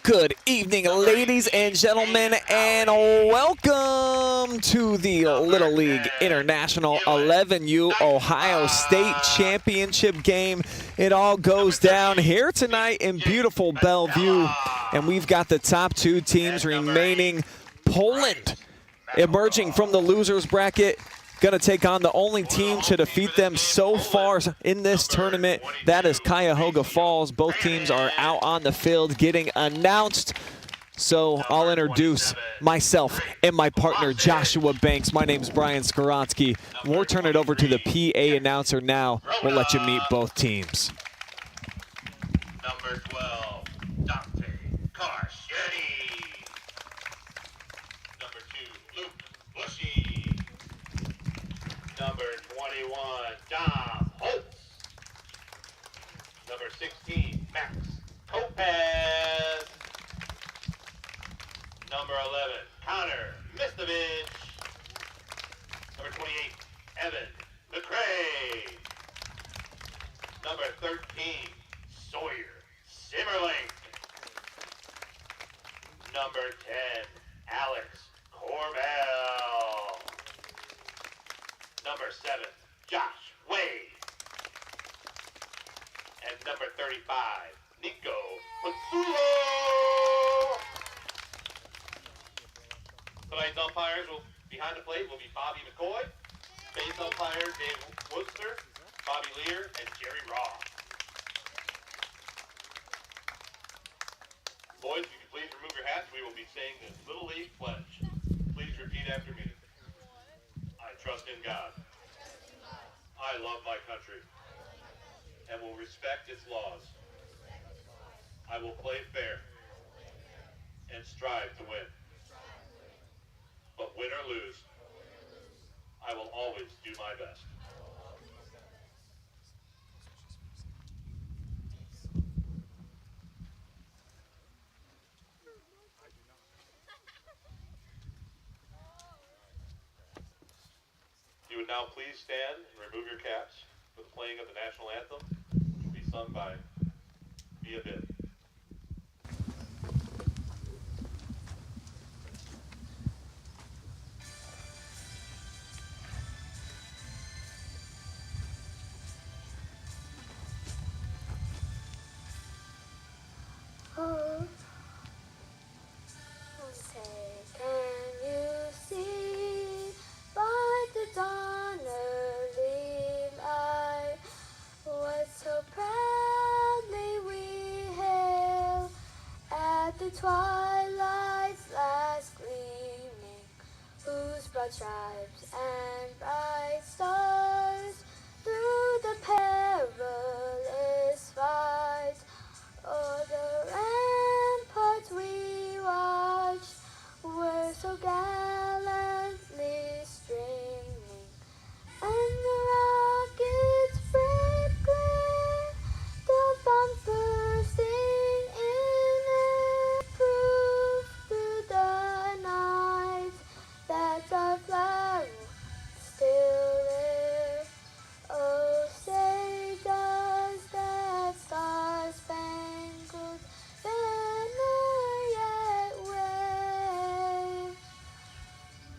Good evening, ladies and gentlemen, and welcome to the Little League International 11U Ohio State Championship game. It all goes down here tonight in beautiful Bellevue, and we've got the top two teams remaining. Poland, emerging from the losers bracket, going to take on the only team to defeat them so far in this tournament. That is Cuyahoga Falls. Both teams are out on the field getting announced. So I'll introduce myself and my partner, Joshua Banks. My name is Brian Skowronski. We'll turn it over to the PA announcer now. We'll let you meet both teams. Number 12, Dante Carcetti. Number 2, Luke Bushy. Number 21, Dom Holtz. Number 16, Max Kopez. Number 11, Connor Mistovich. Number 28, Evan McCray. Number 13, Sawyer Simmerlink. Number 10, Alex Corbell. Number 7, Josh Wade. And number 35, Nico Pazzulo. Tonight's umpires behind the plate will be Bobby McCoy. Base umpire Dave Wooster, Bobby Lear, and Jerry Ross. Boys, if you could please remove your hats, we will be saying the Little League pledge. Please repeat after me. I trust in God. I love my country and will respect its laws. I will play fair and strive to win. But win or lose, I will always do my best. You would now please stand and remove your caps for the playing of the national anthem, which will be sung by Mia Bibb. Twilight's last gleaming, whose broad stripes and bright stars through the perilous fight o'er the ramparts we watched were so gallantly streaming, and the rockets' red glare, the bombs bursting in air, proof through the night that our flag was still there. Oh, say does that star-spangled banner yet wave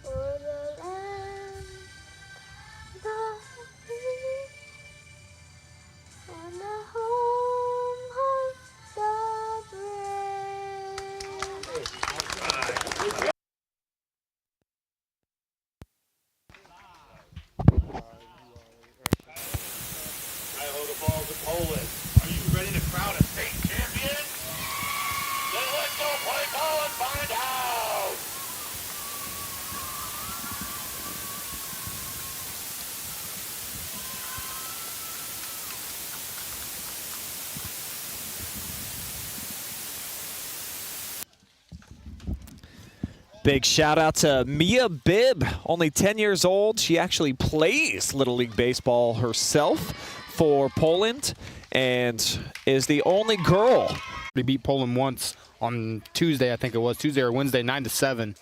o'er the land, the free, and the home of the brave. Cuyahoga Falls and Poland. Are you ready to crown a state champion? Then let's go play ball and find out! Big shout out to Mia Bibb, only 10 years old. She actually plays Little League Baseball herself for Poland and is the only girl. We beat Poland once on Tuesday, I think it was, Tuesday or Wednesday, 9-7.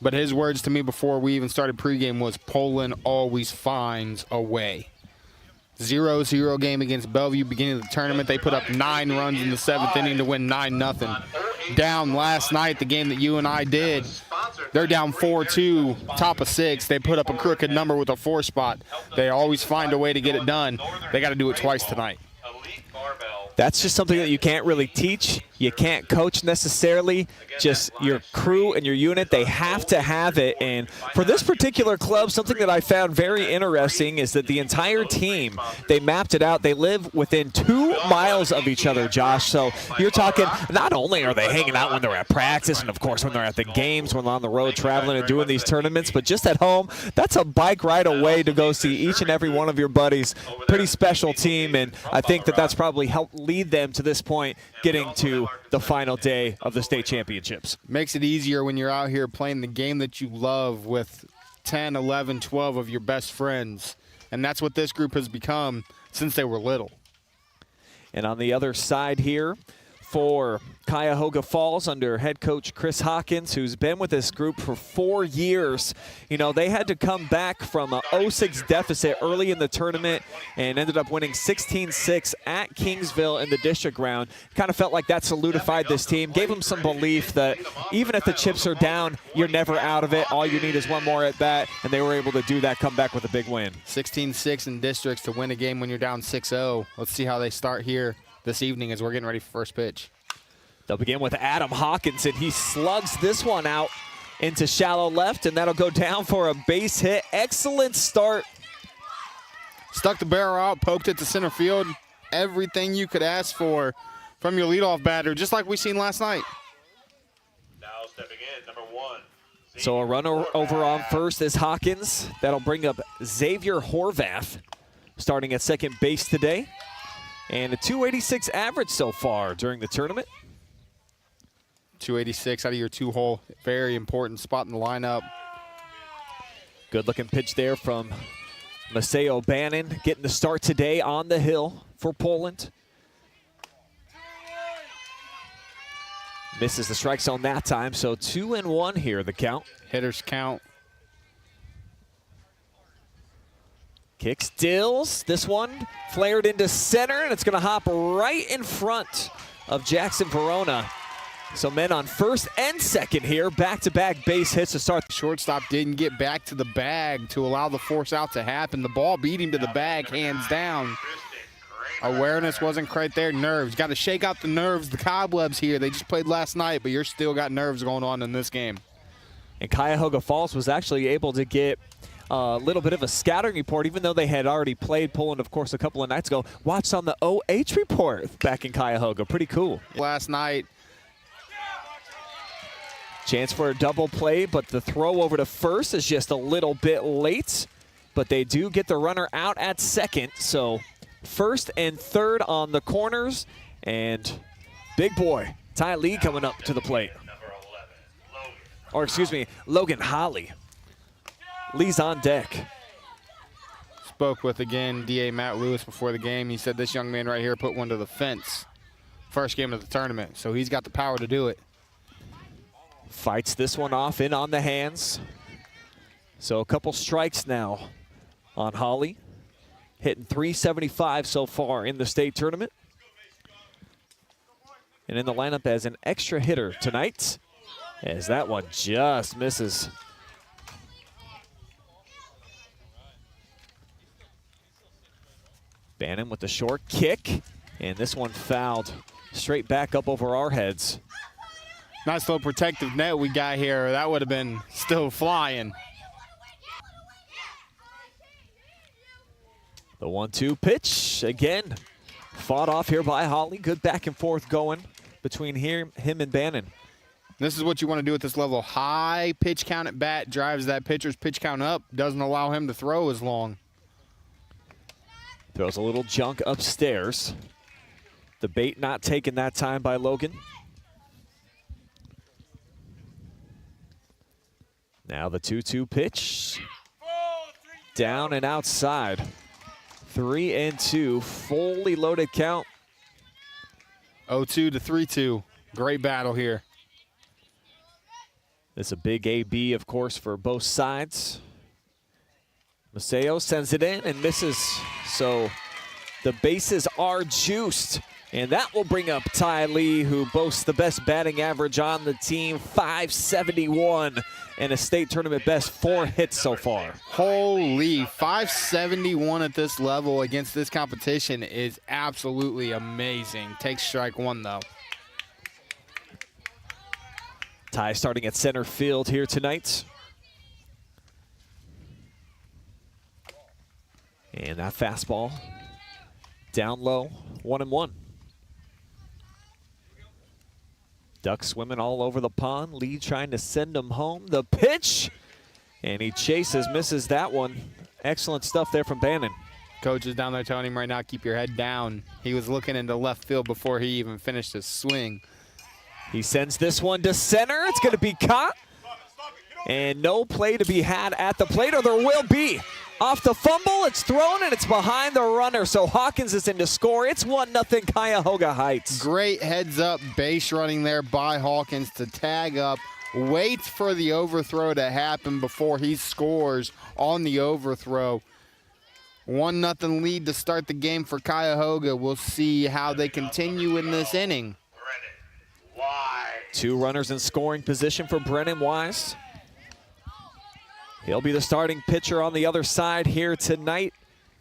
But his words to me before we even started pregame was Poland always finds a way. 0-0 game against Bellevue, beginning of the tournament. They put up 9 runs in the 7th inning to win 9-0. down last night, the game that you and I did. They're down 4-2, top of 6. They put up a crooked number with a 4 spot. They always find a way to get it done. They got to do it twice tonight. That's just something that you can't really teach. You can't coach necessarily. Just your crew and your unit, they have to have it. And for this particular club, something that I found very interesting is that the entire team, they mapped it out. They live within 2 miles of each other, Josh. So you're talking, not only are they hanging out when they're at practice and, of course, when they're at the games, when they're on the road traveling and doing these tournaments, but just at home, that's a bike ride away to go see each and every one of your buddies. Pretty special team, and I think that that's probably helped lead them to this point, getting to the final day of the state championships. Makes it easier when you're out here playing the game that you love with 10, 11, 12 of your best friends. And that's what this group has become since they were little. And on the other side here for Cuyahoga Falls under head coach Chris Hawkins, who's been with this group for 4 years. You know, they had to come back from a 0-6 deficit early in the tournament and ended up winning 16-6 at Kingsville in the district round. Kind of felt like that solidified this team, gave them some belief that even if the chips are down, you're never out of it. All you need is one more at bat, and they were able to do that, come back with a big win. 16-6 in districts to win a game when you're down 6-0. Let's see how they start here this evening as we're getting ready for first pitch. They'll begin with Adam Hawkins, and he slugs this one out into shallow left, and that'll go down for a base hit. Excellent start. Stuck the barrel out, poked it to center field. Everything you could ask for from your leadoff batter, just like we seen last night. Now stepping in, number 1. So a runner over on first is Hawkins. That'll bring up Xavier Horvath, starting at second base today. And a 286 average so far during the tournament. 286 out of your 2-hole. Very important spot in the lineup. Good looking pitch there from Maceo Bannon, getting the start today on the hill for Poland. Misses the strike zone that time, so 2-1 here, the count. Hitters count. Kick steals. This one flared into center, and it's going to hop right in front of Jackson Verona. So men on first and second here, back-to-back base hits to start. Shortstop didn't get back to the bag to allow the force out to happen. The ball beat him to the bag, hands down. Awareness wasn't quite there. Nerves. Got to shake out the nerves, the cobwebs here. They just played last night, but you're still got nerves going on in this game. And Cuyahoga Falls was actually able to get a little bit of a scouting report, even though they had already played Poland, of course, a couple of nights ago. Watched on the oh.report back in Cuyahoga. Pretty cool. Last night. Chance for a double play, but the throw over to first is just a little bit late. But they do get the runner out at second. So first and third on the corners. And big boy, Ty Lee coming up to the plate. Or excuse me, Logan Holly. Lee's on deck. Spoke with, again, DA Matt Lewis before the game. He said this young man right here put one to the fence. First game of the tournament, so he's got the power to do it. Fights this one off in on the hands. So a couple strikes now on Holly. Hitting .375 so far in the state tournament. And in the lineup as an extra hitter tonight, as that one just misses. Bannon with the short kick, and this one fouled straight back up over our heads. Nice little protective net we got here. That would have been still flying. The 1-2 pitch, again, fought off here by Holly. Good back and forth going between him and Bannon. This is what you want to do at this level. High pitch count at bat drives that pitcher's pitch count up. Doesn't allow him to throw as long. Throws a little junk upstairs. The bait not taken that time by Logan. Now the 2-2 pitch. Down and outside. 3-2, fully loaded count. 0-2 to 3-2. Great battle here. This is a big AB, of course, for both sides. Maceo sends it in and misses. So the bases are juiced And that will bring up Ty Lee, who boasts the best batting average on the team, 571, and a state tournament best 4 hits so far. Holy, 571 at this level against this competition is absolutely amazing. Takes strike 1, though. Ty starting at center field here tonight. And that fastball down low, 1-1. Ducks swimming all over the pond. Lee trying to send him home. The pitch, and he chases, misses that one. Excellent stuff there from Bannon. Coach is down there telling him right now, keep your head down. He was looking into left field before he even finished his swing. He sends this one to center. It's going to be caught. And no play to be had at the plate, or there will be. Off the fumble, it's thrown, and it's behind the runner. So Hawkins is in to score. It's 1-0 Cuyahoga Heights. Great heads-up base running there by Hawkins to tag up. Waits for the overthrow to happen before he scores on the overthrow. 1-0 lead to start the game for Cuyahoga. We'll see how they continue in this inning. 2 runners in scoring position for Brennan Wise. He'll be the starting pitcher on the other side here tonight.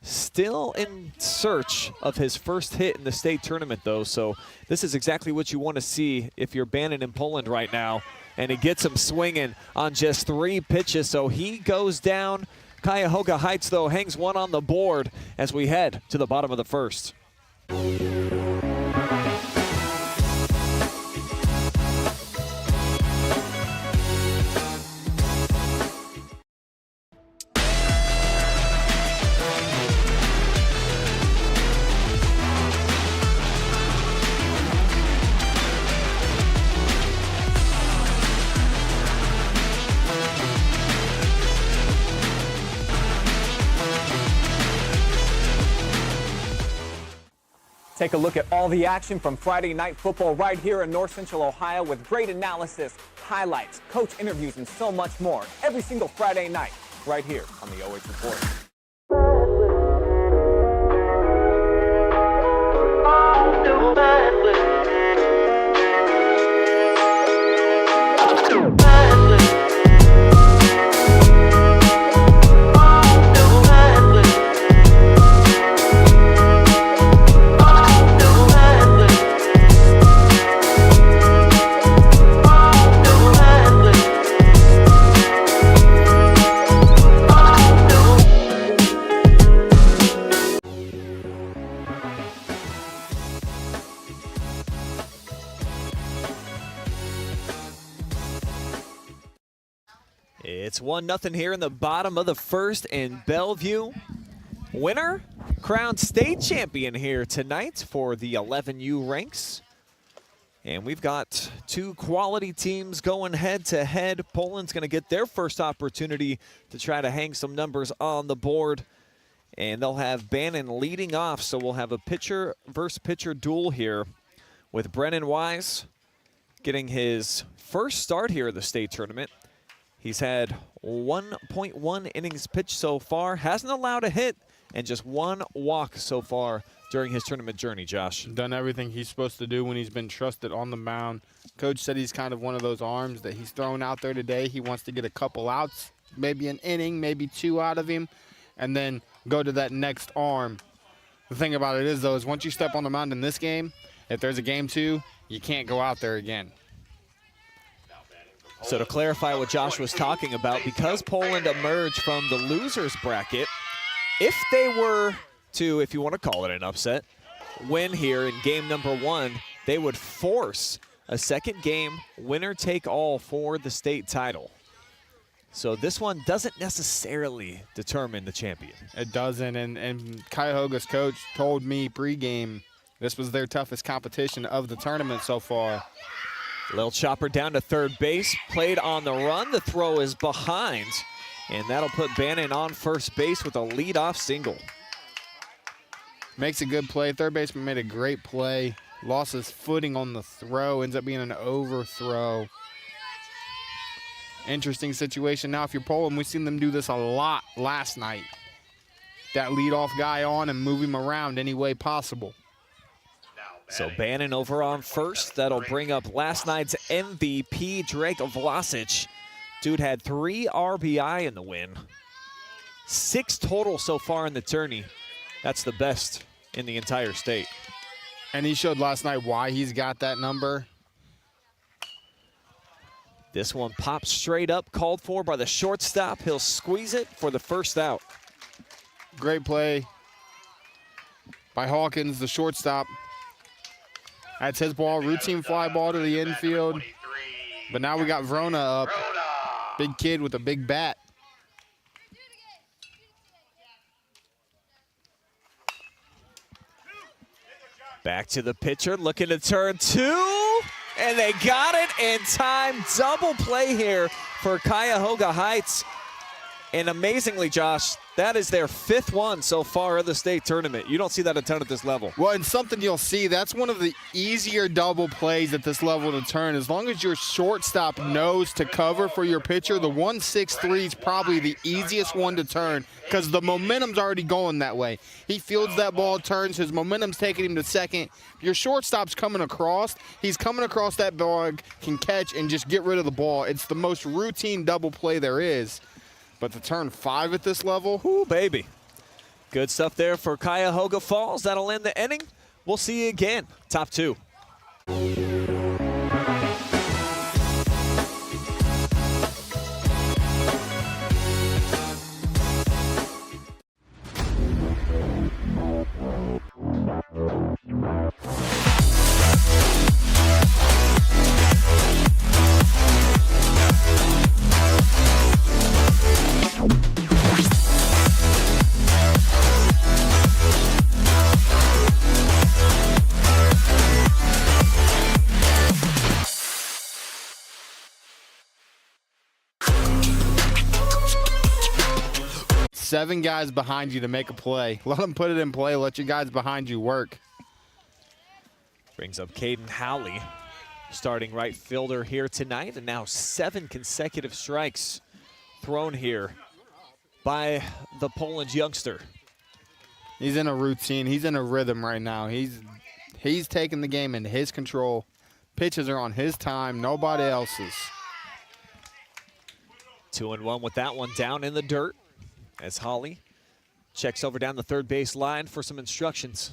Still in search of his first hit in the state tournament, though. So this is exactly what you want to see if you're Bannon in Poland right now. And he gets him swinging on just 3 pitches. So he goes down. Cuyahoga Heights, though, hangs 1 on the board as we head to the bottom of the first. Take a look at all the action from Friday Night Football right here in North Central Ohio with great analysis, highlights, coach interviews, and so much more every single Friday night right here on the oh.report. It's 1-0 here in the bottom of the first in Bellevue. Winner, crowned state champion here tonight for the 11U ranks. And we've got 2 quality teams going head-to-head. Poland's going to get their first opportunity to try to hang some numbers on the board. And they'll have Bannon leading off, so we'll have a pitcher versus pitcher duel here with Brennan Wise getting his first start here in the state tournament. He's had 1.1 innings pitched so far, hasn't allowed a hit, and just 1 walk so far during his tournament journey, Josh. Done everything he's supposed to do when he's been trusted on the mound. Coach said he's kind of one of those arms that he's throwing out there today. He wants to get a couple outs, maybe an inning, maybe 2 out of him, and then go to that next arm. The thing about it is, though, is once you step on the mound in this game, if there's a game 2, you can't go out there again. So to clarify what Josh was talking about, because Poland emerged from the losers bracket, if they were to, if you want to call it an upset, win here in game number 1, they would force a second game winner take all for the state title. So this one doesn't necessarily determine the champion. It doesn't, and Cuyahoga's coach told me pregame this was their toughest competition of the tournament so far. Little chopper down to third base, played on the run. The throw is behind, and that'll put Bannon on first base with a leadoff single. Makes a good play. Third baseman made a great play. Lost his footing on the throw. Ends up being an overthrow. Interesting situation. Now, if you're Poland, we've seen them do this a lot last night. That leadoff guy on and move him around any way possible. So Bannon over on first. That'll bring up last night's MVP, Drake Vlasic. Dude had 3 RBI in the win. 6 total so far in the tourney. That's the best in the entire state. And he showed last night why he's got that number. This one pops straight up, called for by the shortstop. He'll squeeze it for the first out. Great play by Hawkins, the shortstop. That's his ball, routine fly ball to the infield. But now we got Vrona up. Big kid with a big bat. Back to the pitcher, looking to turn 2. And they got it in time. Double play here for Cuyahoga Heights. And amazingly, Josh, that is their 5th one so far in the state tournament. You don't see that a ton at this level. Well, and something you'll see, that's one of the easier double plays at this level to turn. As long as your shortstop knows to cover for your pitcher, the 1-6-3 is probably the easiest one to turn because the momentum's already going that way. He fields that ball, turns, his momentum's taking him to second. Your shortstop's coming across. He's coming across that ball, can catch and just get rid of the ball. It's the most routine double play there is. But to turn 5 at this level, ooh, baby. Good stuff there for Cuyahoga Falls. That'll end the inning. We'll see you again. Top 2. Seven guys behind you to make a play. Let them put it in play. Let your guys behind you work. Brings up Caden Howley, starting right fielder here tonight, and now 7 consecutive strikes thrown here by the Poland youngster. He's in a routine. He's in a rhythm right now. He's taking the game into his control. Pitches are on his time, nobody else's. 2-1 with that one down in the dirt as Hawley checks over down the third base line for some instructions.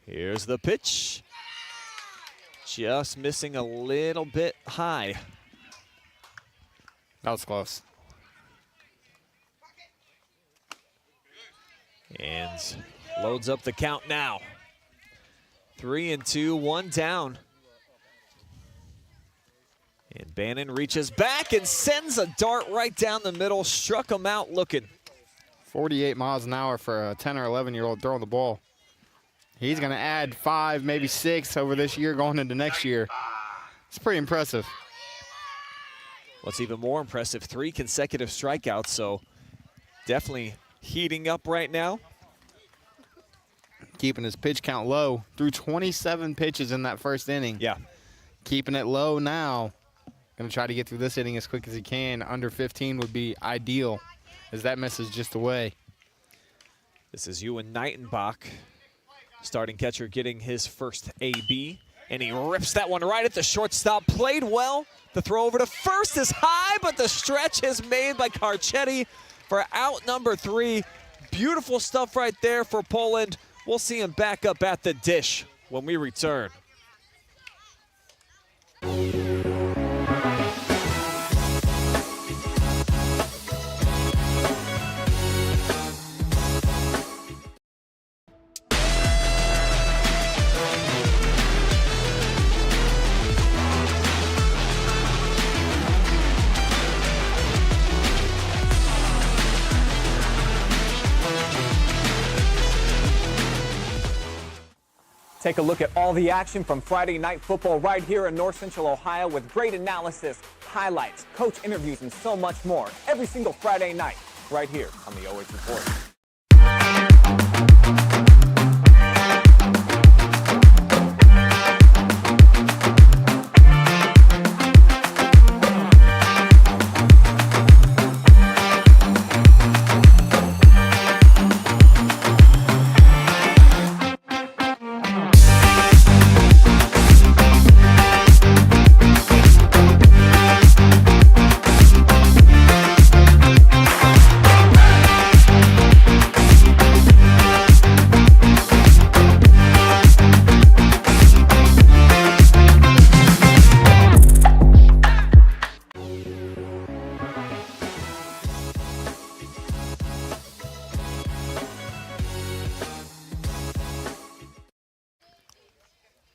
Here's the pitch. Just missing a little bit high. That was close. And loads up the count now. 3-2, 1 down. And Bannon reaches back and sends a dart right down the middle. Struck him out looking. 48 miles an hour for a 10 or 11-year-old throwing the ball. He's going to add 5, maybe 6 over this year going into next year. It's pretty impressive. What's even more impressive, 3 consecutive strikeouts, so definitely heating up right now. Keeping his pitch count low. Threw 27 pitches in that first inning. Yeah. Keeping it low now. Going to try to get through this inning as quick as he can. Under 15 would be ideal, as that misses just away. This is Ewan Knightenbach, starting catcher, getting his first AB. And he rips that one right at the shortstop. Played well. The throw over to first is high, but the stretch is made by Carcetti for out number 3. Beautiful stuff right there for Poland. We'll see him back up at the dish when we return. Take a look at all the action from Friday Night Football right here in North Central Ohio with great analysis, highlights, coach interviews, and so much more every single Friday night right here on the oh.report.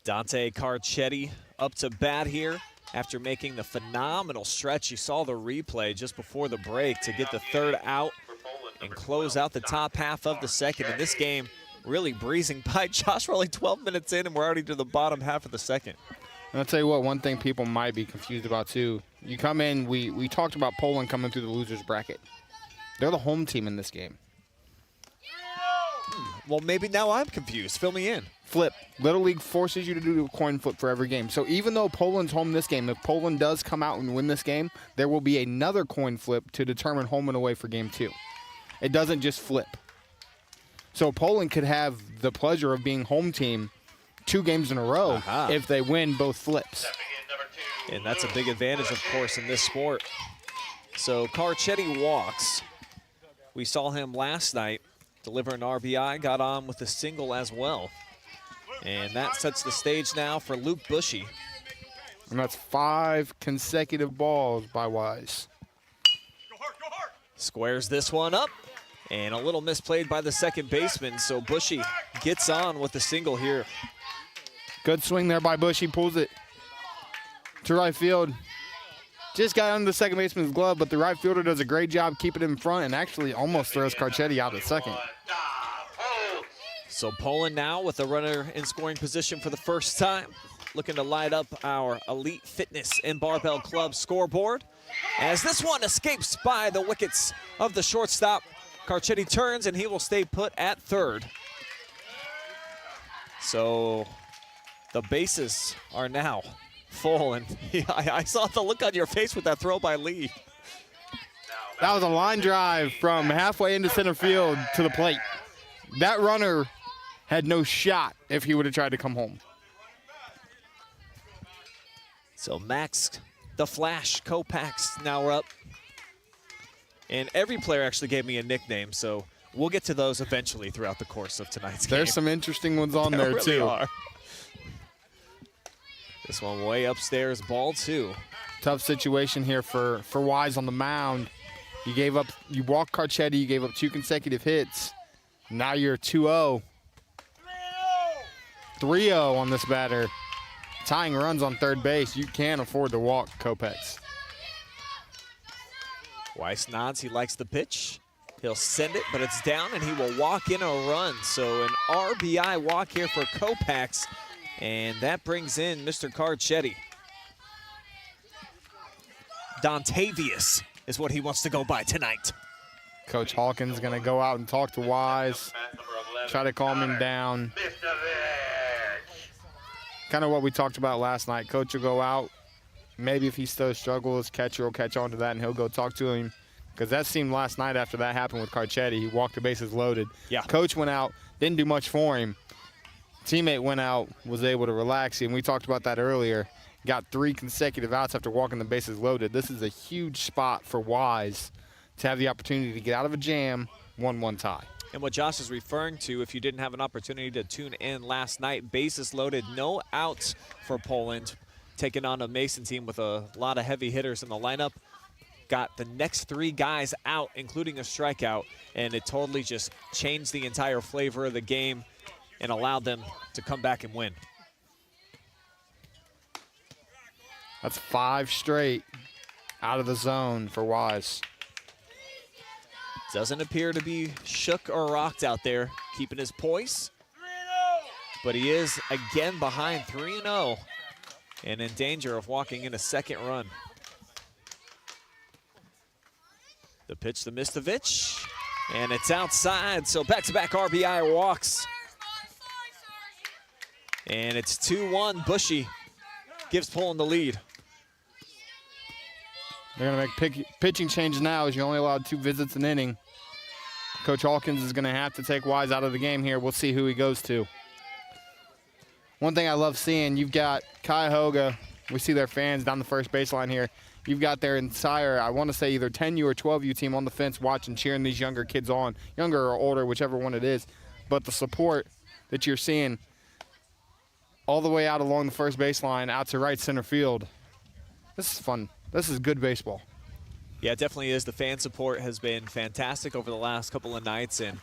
Dante Carcetti up to bat here after making the phenomenal stretch. You saw the replay just before the break to get the third out and close out the top half of the second. In this game, really breezing by. Josh, we're only 12 minutes in and we're already to the bottom half of the second. And I'll tell you what, one thing people might be confused about too. You come in, we talked about Poland coming through the losers bracket. They're the home team in this game. Well, maybe now I'm confused. Fill me in. Flip. Little League forces you to do a coin flip for every game. So even though Poland's home this game, if Poland does come out and win this game, there will be another coin flip to determine home and away for game 2. It doesn't just flip. So Poland could have the pleasure of being home team 2 games in a row if they win both flips. And that's a big advantage, of course, in this sport. So Carcetti walks. We saw him last night deliver an RBI, got on with a single as well. And that sets the stage now for Luke Bushy. And that's 5 consecutive balls by Wise. Squares this one up. And a little misplayed by the second baseman, so Bushy gets on with the single here. Good swing there by Bushy, pulls it to right field. Just got under the second baseman's glove, but the right fielder does a great job keeping it in front and actually almost throws Carcetti out at second. So Poland now with a runner in scoring position for the first time, looking to light up our Elite Fitness and Barbell Club scoreboard. As this one escapes by the wickets of the shortstop, Carcetti turns and he will stay put at third. So the bases are now full, and I saw the look on your face with that throw by Lee. That was a line drive from halfway into center field to the plate. That runner had no shot if he would have tried to come home. So Max, the Flash, Kopax now up. And every player actually gave me a nickname, so we'll get to those eventually throughout the course of tonight's game. There's some interesting ones on there, really too. Are. This one way upstairs, ball 2. Tough situation here for Wise on the mound. You walked Carcetti, you gave up 2 consecutive hits. Now you're 2-0. 3-0 on this batter. Tying runs on third base. You can't afford to walk Kopex. Weiss nods, he likes the pitch. He'll send it, but it's down, and he will walk in a run. So an RBI walk here for Kopax, and that brings in Mr. Carcetti. Dontavius is what he wants to go by tonight. Coach Hawkins is going to go out and talk to Wise, try to calm him down. Kind of what we talked about last night. Coach will go out. Maybe if he still struggles, catcher will catch on to that, and he'll go talk to him. Because that seemed last night after that happened with Carcetti. He walked the bases loaded. Yeah. Coach went out, didn't do much for him. Teammate went out, was able to relax him. We talked about that earlier. Got 3 consecutive outs after walking the bases loaded. This is a huge spot for Wise to have the opportunity to get out of a jam, 1-1 tie. And what Josh is referring to, if you didn't have an opportunity to tune in last night, bases loaded, no outs for Poland, taking on a Mason team with a lot of heavy hitters in the lineup. Got the next 3 guys out, including a strikeout, and it totally just changed the entire flavor of the game and allowed them to come back and win. That's 5 straight out of the zone for Wise. Doesn't appear to be shook or rocked out there, keeping his poise. But he is again behind 3-0 and in danger of walking in a second run. The pitch to Mistovich, and it's outside, so back-to-back RBI walks. And it's 2-1. Bushy gives Poland the lead. They're going to make pitching changes now as you're only allowed 2 visits an inning. Coach Hawkins is going to have to take Wise out of the game here. We'll see who he goes to. One thing I love seeing, you've got Cuyahoga. We see their fans down the first baseline here. You've got their entire, I want to say either 10U or 12U team on the fence watching, cheering these younger kids on, younger or older, whichever one it is. But the support that you're seeing all the way out along the first baseline, out to right center field, this is fun. This is good baseball. Yeah, it definitely is. The fan support has been fantastic over the last couple of nights, and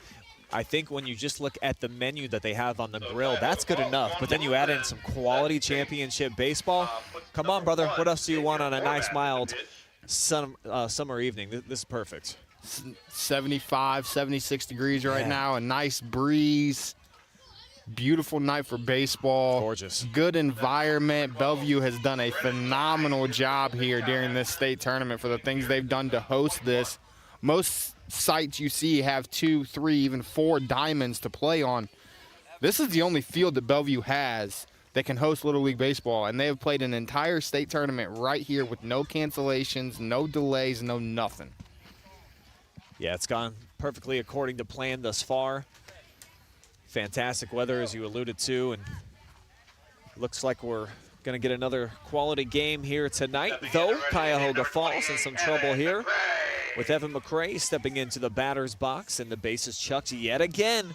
I think when you just look at the menu that they have on the grill, that's good enough. But then you add in some quality championship baseball. Come on, brother. What else do you want on a nice, mild summer evening? This is perfect. 75, 76 degrees right now. A nice breeze. Beautiful night for baseball. Gorgeous. Good environment. Bellevue has done a phenomenal job here during this state tournament for the things they've done to host this. Most sites you see have 2, 3, even 4 diamonds to play on. This is the only field that Bellevue has that can host Little League Baseball, and they have played an entire state tournament right here with no cancellations, no delays, no nothing. Yeah, it's gone perfectly according to plan thus far. Fantastic weather, as you alluded to, and looks like we're going to get another quality game here tonight, though. Cuyahoga Falls in some trouble here with Evan McCray stepping into the batter's box, and the bases chucked yet again.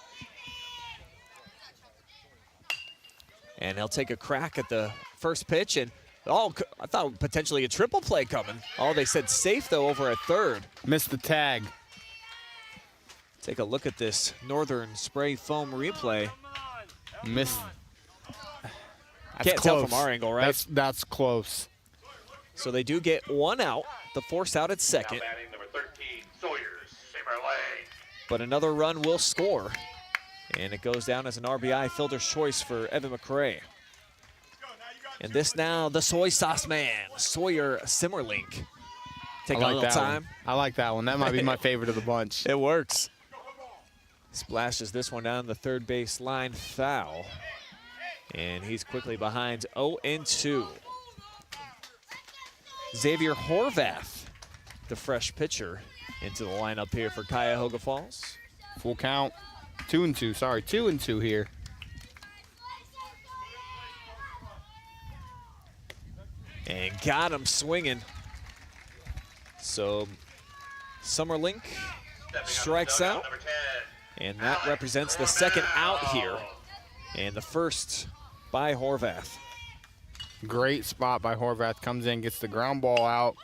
And he'll take a crack at the first pitch, and oh, I thought potentially a triple play coming. Oh, they said safe, though, over at third. Missed the tag. Take a look at this Northern Spray foam replay. Missed. Can't tell from our angle, right? That's close. So they do get one out, the force out at second. Now batting number 13, Sawyer Simmerlane. But another run will score. And it goes down as an RBI fielder's choice for Evan McCray. And this now, the soy sauce man, Sawyer Simmerlink. Take a little time. I like that one. That might be my favorite of the bunch. It works. Splashes this one down the third base line, foul. And he's quickly behind 0-2. Xavier Horvath, the fresh pitcher, into the lineup here for Cuyahoga Falls. Full count. 2-2, sorry, 2-2 here. And got him swinging. So Summerlink strikes out, and that represents the second out here, and the first by Horvath. Great spot by Horvath. Comes in, gets the ground ball out.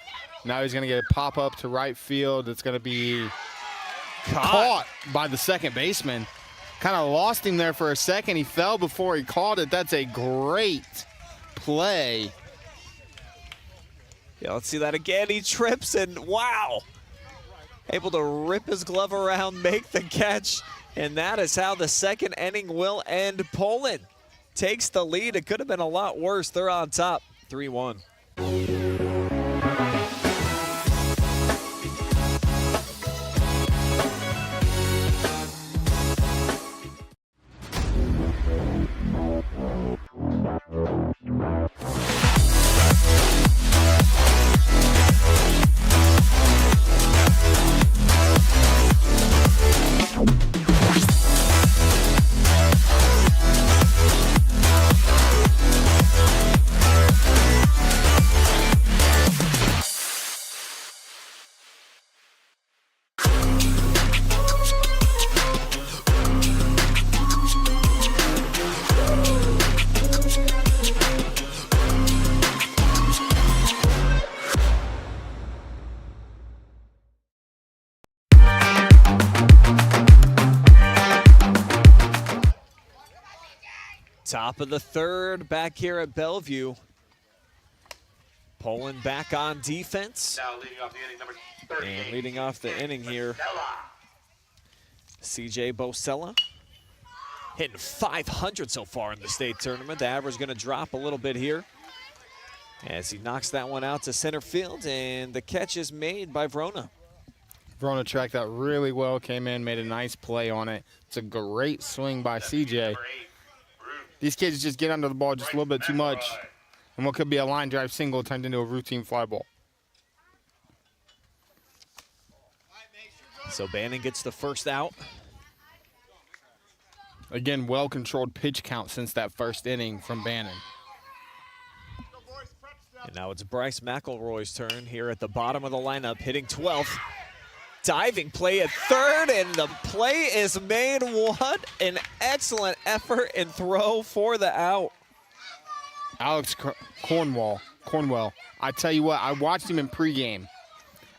Now he's going to get a pop up to right field. It's going to be caught by the second baseman. Kind of lost him there for a second. He fell before he caught it. That's a great play. Yeah, let's see that again. He trips and wow. Able to rip his glove around, make the catch. And that is how the second inning will end. Poland takes the lead. It could have been a lot worse. They're on top, 3-1. Top of the third, back here at Bellevue. Poland back on defense. Now leading off the inning, number 38. And leading off the inning here, CJ Bosella. Hitting .500 so far in the state tournament. The average going to drop a little bit here as he knocks that one out to center field, and the catch is made by Vrona. Vrona tracked that really well, came in, made a nice play on it. It's a great swing by CJ. These kids just get under the ball just a little bit too much, and what could be a line drive single turned into a routine fly ball. So Bannon gets the first out. Again, well-controlled pitch count since that first inning from Bannon. And now it's Bryce McElroy's turn here at the bottom of the lineup, hitting 12th. Diving play at third, and the play is made. What an excellent effort and throw for the out. Alex Cornwell. I tell you what, I watched him in pregame.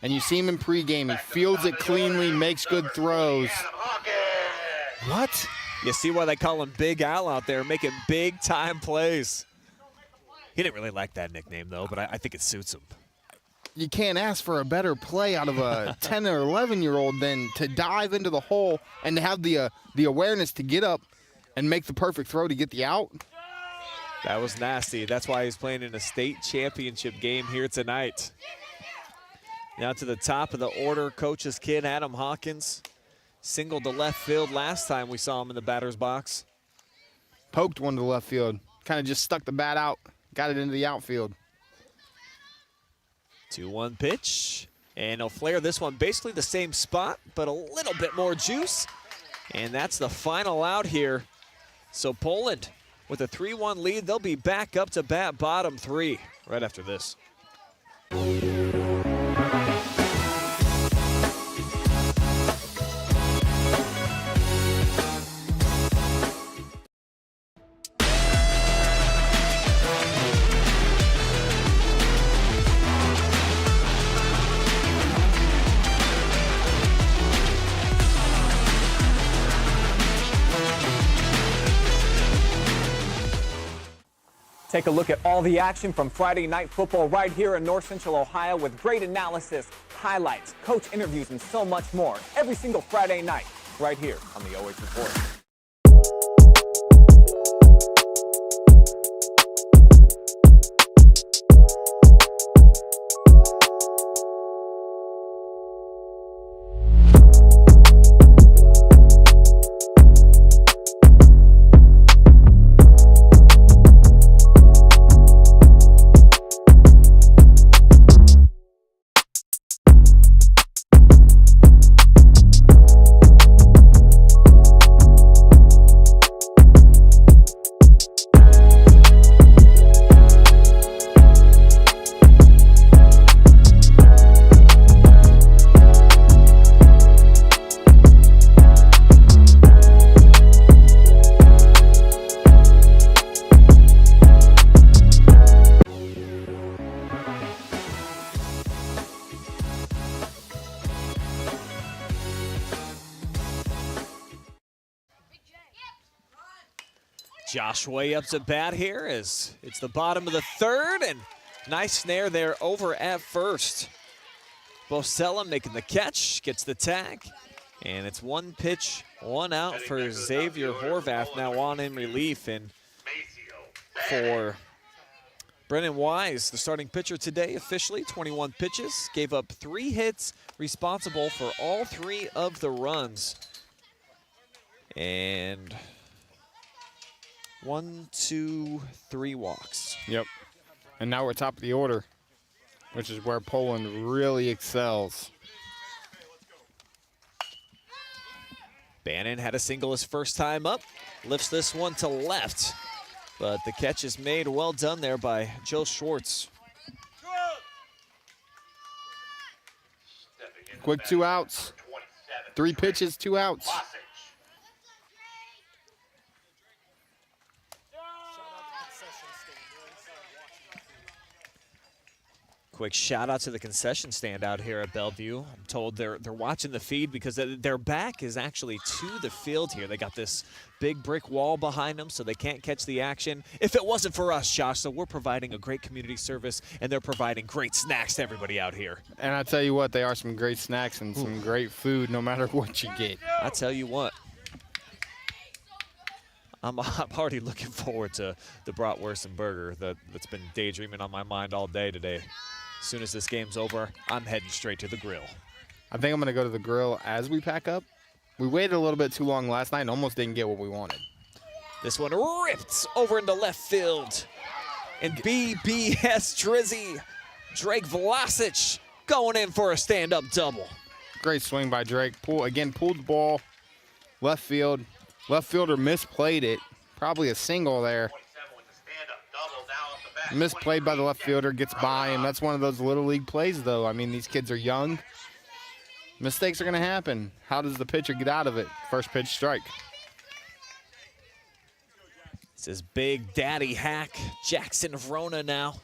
And you see him in pregame. He fields it cleanly, makes good throws. What? You see why they call him Big Al out there, making big-time plays. He didn't really like that nickname, though, but I think it suits him. You can't ask for a better play out of a 10 or 11-year-old than to dive into the hole and to have the awareness to get up and make the perfect throw to get the out. That was nasty. That's why he's playing in a state championship game here tonight. Now to the top of the order, coach's kid, Adam Hawkins. Singled to left field last time we saw him in the batter's box. Poked one to left field. Kind of just stuck the bat out, got it into the outfield. 2-1 pitch, and he'll flare this one basically the same spot, but a little bit more juice. And that's the final out here. So Poland with a 3-1 lead, they'll be back up to bat bottom 3 right after this. Take a look at all the action from Friday night football right here in North Central Ohio with great analysis, highlights, coach interviews, and so much more every single Friday night right here on the oh.report. Josh way up to bat here as it's the bottom of the 3rd, and nice snare there over at first. Bosella making the catch, gets the tag, and it's 1 pitch, 1 out for Xavier Horvath now on in relief. And for Brennan Wise, the starting pitcher today, officially 21 pitches, gave up 3 hits, responsible for all 3 of the runs. And 1, 2, 3 walks. Yep. And now we're top of the order, which is where Poland really excels. Bannon had a single his first time up, lifts this one to left, but the catch is made. Well done there by Joe Schwartz. Quick 2 outs. 3 pitches, 2 outs. Quick shout out to the concession stand out here at Bellevue. I'm told they're watching the feed because their back is actually to the field here. They got this big brick wall behind them, so they can't catch the action. If it wasn't for us, Josh, so we're providing a great community service, and they're providing great snacks to everybody out here. And I tell you what, they are some great snacks and some great food no matter what you get. I tell you what. I'm already looking forward to the bratwurst and burger that's been daydreaming on my mind all day today. As soon as this game's over, I'm heading straight to the grill. I think I'm going to go to the grill as we pack up. We waited a little bit too long last night and almost didn't get what we wanted. This one ripped over into left field. And BBS Drizzy, Drake Vlasic going in for a stand-up double. Great swing by Drake. Pulled the ball left field. Left fielder misplayed it. Probably a single there. Misplayed by the left fielder, gets by, and that's one of those little league plays, though. I mean, these kids are young. Mistakes are going to happen. How does the pitcher get out of it? First pitch strike. This is Big Daddy Hack, Jackson Vrona now.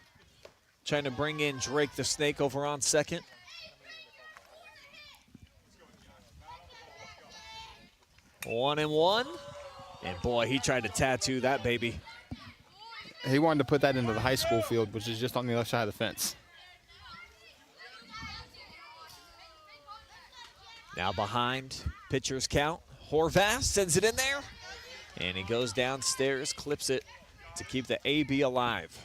Trying to bring in Drake the Snake over on second. 1-1. And boy, he tried to tattoo that baby. He wanted to put that into the high school field, which is just on the other side of the fence. Now behind, pitcher's count. Horvath sends it in there. And he goes downstairs, clips it to keep the AB alive.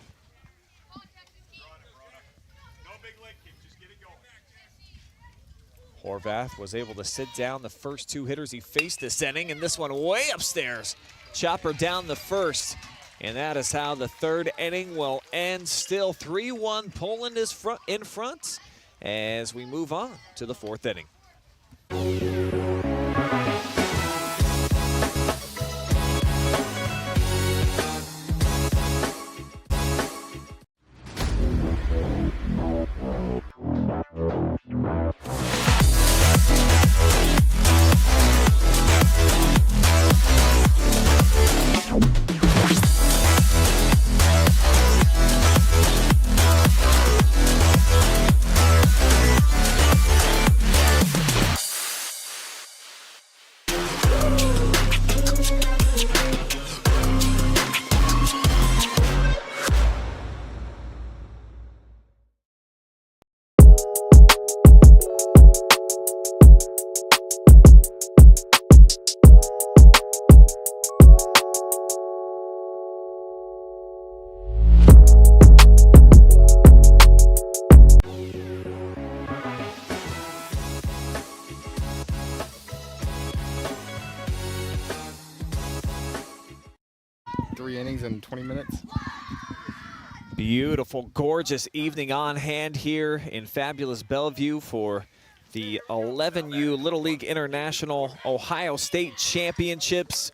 Horvath was able to sit down the first two hitters he faced this inning, and this one way upstairs. Chopper down the first, and that is how the third inning will end. Still 3-1, Poland is in front as we move on to the fourth inning. Innings in 20 minutes. Beautiful, gorgeous evening on hand here in fabulous Bellevue for the 11U Little League International Ohio State Championships.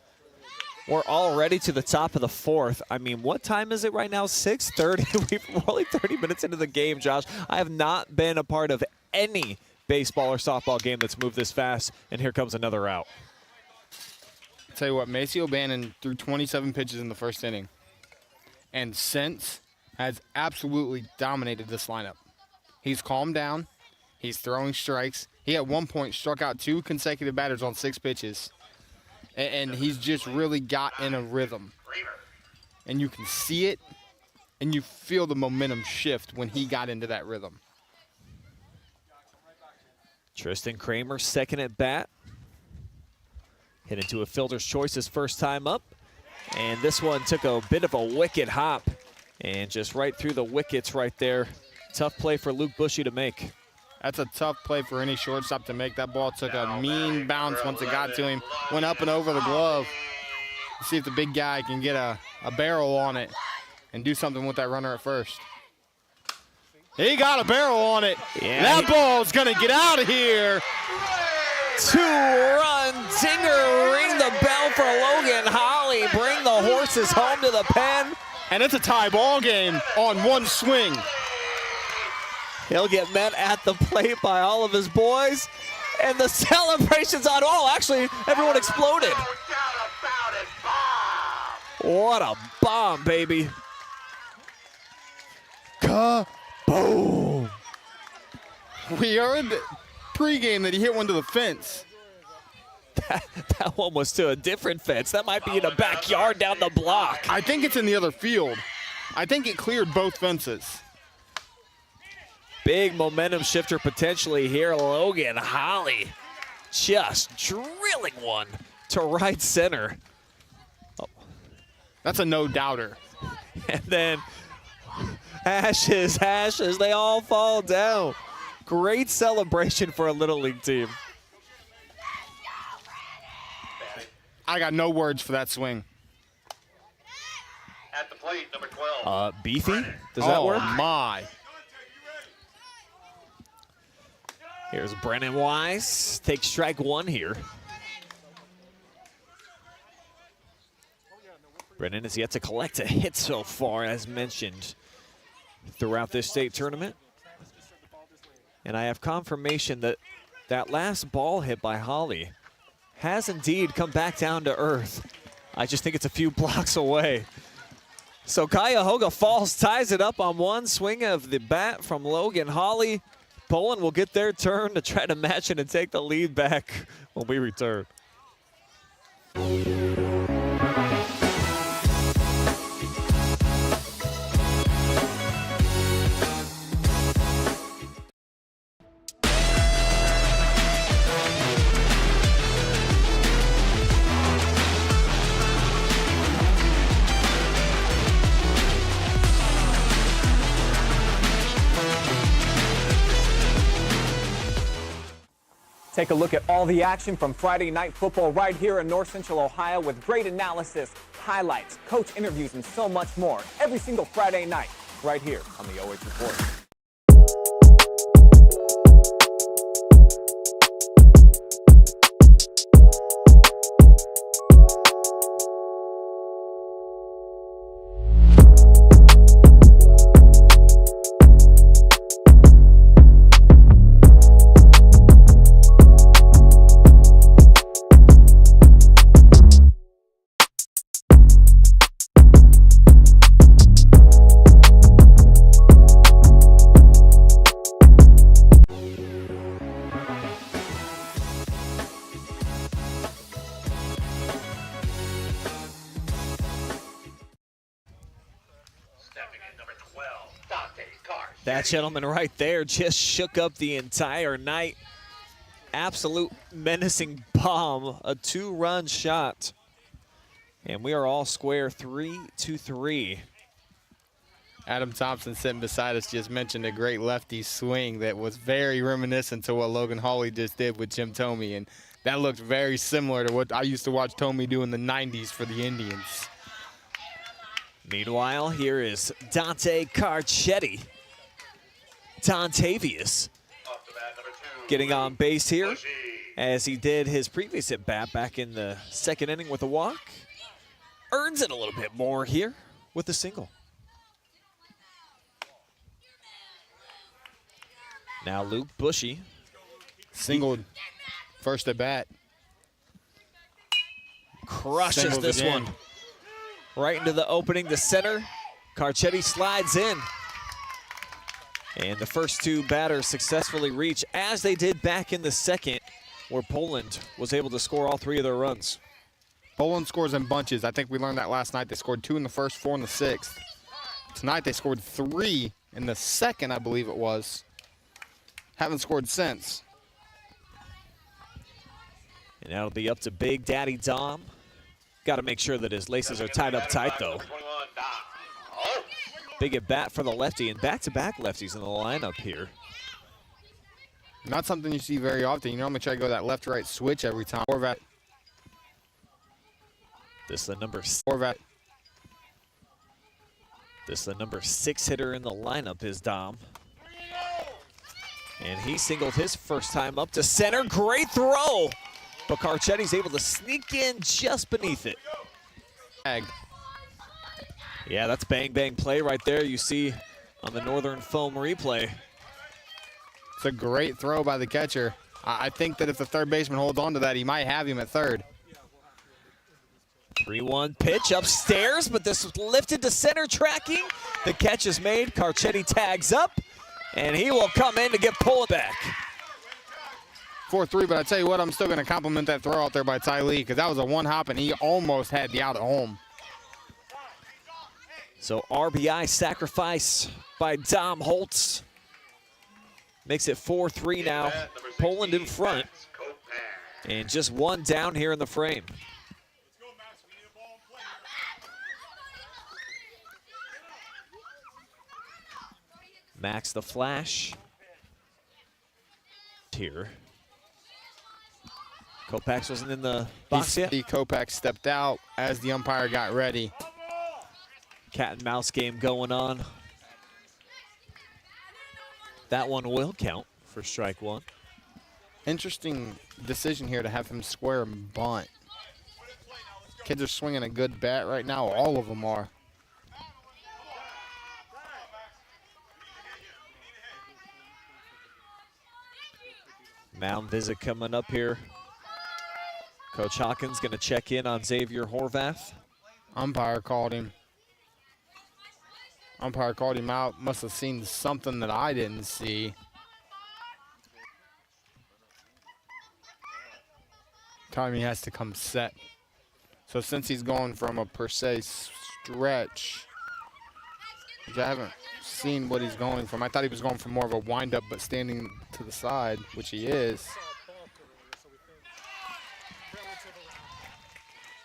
We're already to the top of the fourth. I mean, what time is it right now? 6:30. We're only 30 minutes into the game, Josh. I have not been a part of any baseball or softball game that's moved this fast, and here comes another out. Tell you what, Macy O'Bannon threw 27 pitches in the first inning, and since has absolutely dominated this lineup. He's calmed down. He's throwing strikes. He at one point struck out 2 consecutive batters on 6 pitches, and he's just really got in a rhythm. And you can see it, and you feel the momentum shift when he got into that rhythm. Tristan Kramer, second at bat. Hit into a fielder's choice his first time up. And this one took a bit of a wicket hop and just right through the wickets right there. Tough play for Luke Bushy to make. That's a tough play for any shortstop to make. That ball took a mean bounce once it got to him. Went up and over the glove. Let's see if the big guy can get a barrel on it and do something with that runner at first. He got a barrel on it. Yeah, that ball's going to get out of here. 2-run dinger, ring the bell for Logan Holly, bring the horses home to the pen. And it's a tie ball game on one swing. He'll get met at the plate by all of his boys. And the celebration's on. Oh, actually, everyone exploded. What a bomb, baby. Kaboom. We heard pregame that he hit one to the fence. That one was to a different fence. That might be in a backyard down the block. I think it's in the other field. I think it cleared both fences. Big momentum shifter potentially here. Logan Holly just drilling one to right center. Oh. That's a no-doubter. And then ashes, they all fall down. Great celebration for a Little League team. I got no words for that swing. At the plate, number 12. Beefy? Does that work? Oh, my. Here's Brennan Wise. Takes strike one here. Brennan has yet to collect a hit so far, as mentioned, throughout this state tournament. And I have confirmation that that last ball hit by Holly has indeed come back down to earth. I just think it's a few blocks away. So Cuyahoga Falls ties it up on one swing of the bat from Logan Holly. Poland will get their turn to try to match it and take the lead back when we return. Take a look at all the action from Friday night football right here in North Central Ohio with great analysis, highlights, coach interviews, and so much more every single Friday night right here on the oh. Report. That gentleman right there just shook up the entire night. Absolute menacing bomb, a 2-run shot. And we are all square 3-3. Adam Thompson sitting beside us just mentioned a great lefty swing that was very reminiscent to what Logan Hawley just did with Jim Thome, and that looked very similar to what I used to watch Thome do in the 90s for the Indians. Meanwhile, here is Dante Carcetti. Dontavius getting on base here as he did his previous at-bat back in the second inning with a walk. Earns it a little bit more here with a single. Now Luke Bushy. Singled first at bat. Crushes Singles this again. one. Right into the opening to center. Carcetti slides in. And the first two batters successfully reach, as they did back in the second, where Poland was able to score all 3 of their runs. Poland scores in bunches. I think we learned that last night. They scored 2 in the first, 4 in the sixth. Tonight they scored 3 in the second, I believe it was. Haven't scored since. And that'll be up to Big Daddy Dom. Got to make sure that his laces are tied up tight, though. Big at bat for the lefty, and back-to-back lefties in the lineup here. Not something you see very often. You normally try to go that left-right switch every time. Horvat. This is the number This is the number 6 hitter in the lineup is Dom. And he singled his first time up to center. Great throw. But Carcetti's able to sneak in just beneath it. Yeah, that's bang-bang play right there you see on the Northern Foam replay. It's a great throw by the catcher. I think that if the third baseman holds on to that, he might have him at third. 3-1 pitch upstairs, but this was lifted to center tracking. The catch is made. Carcetti tags up, and he will come in to get pulled back. 4-3, but I tell you what, I'm still going to compliment that throw out there by Ty Lee, because that was a one-hop, and he almost had the out at home. So RBI sacrifice by Dom Holtz. Makes it 4-3 now. Poland in front. And just one down here in the frame. Max the Flash. Here. Kopax wasn't in the box yet. Kopax stepped out as the umpire got ready. Cat and mouse game going on. That one will count for strike one. Interesting decision here to have him square and bunt. Kids are swinging a good bat right now. All of them are. Mound visit coming up here. Coach Hawkins going to check in on Xavier Horvath. Umpire called him. Umpire called him out. Must have seen something that I didn't see. Time he has to come set. So since he's going from a per se stretch, which I haven't seen what he's going from. I thought he was going for more of a wind-up, but standing to the side, which he is.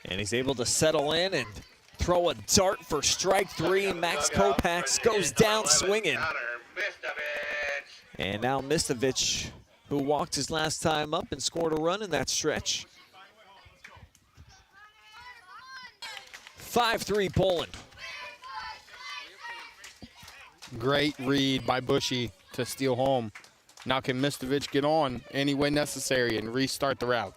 And he's able to settle in and throw a dart for strike three. Max Kopax goes down swinging. And now Mistovich, who walked his last time up and scored a run in that stretch. 5-3 Poland. Great read by Bushy to steal home. Now can Mistovich get on any way necessary and restart the route?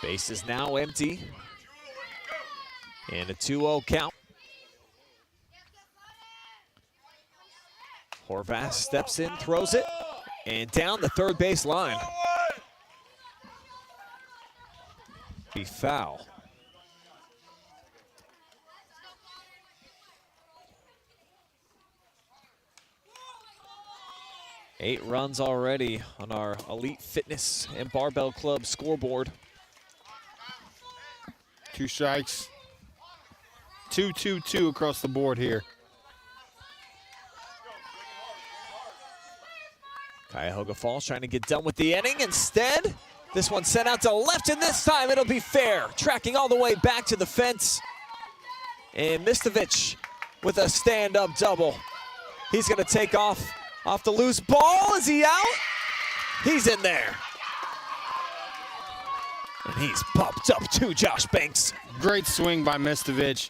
Base is now empty. And a 2-0 count. Horvath steps in, throws it, and down the third base line. Be foul. Eight runs already on our Elite Fitness and Barbell Club scoreboard. 2 strikes. 2-2-2 across the board here. Cuyahoga Falls trying to get done with the inning. Instead, this one sent out to left, and this time it'll be fair. Tracking all the way back to the fence. And Mistovich with a stand-up double. He's going to take off the loose ball. Is he out? He's in there. And he's popped up to Josh Banks. Great swing by Mistovich.